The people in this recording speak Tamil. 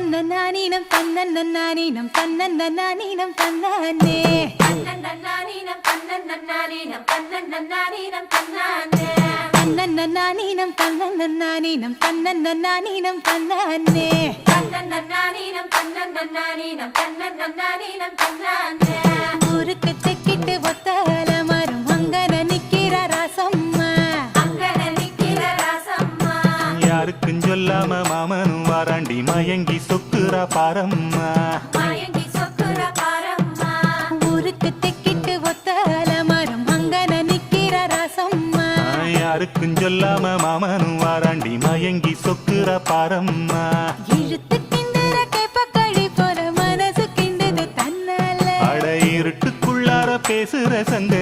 தன்னன்னானீனம் தன்னன்னானீனம் தன்னன்னானீனம் தன்னானே தன்னன்னானீனம் தன்னன்னானீனம் தன்னன்னானீனம் தன்னானே தன்னன்னானீனம் தன்னன்னானீனம் தன்னன்னானீனம் தன்னானே தன்னன்னானீனம் தன்னன்னானீனம் தன்னன்னானீனம் தன்னானே ஊருக்கு தெக்கிட்டு ஒத்தல மரம் அங்கன நிக்கிற ராசம்மா அங்கன நிக்கிற ராசம்மா யாருக்கும் சொல்லாம மாமனும் வாராண்டி மயங்கி சொக்குறா பாரம்மா மயங்கி சொக்குற பாரம்மா ஊருக்கு தெக்கிட்டு ஒத்தல மரம் அங்கன நிக்கிற ராசம்மா யாருக்கும் சொல்லாம மாமனும் வாராண்டி மயங்கி சொக்குறா பாரம்மா இழுத்து கிண்டுற கேப்பக்களி போல மனசு கிண்டுது தன்னால அட இருட்டுக்குள்ளார பேசுற சங்க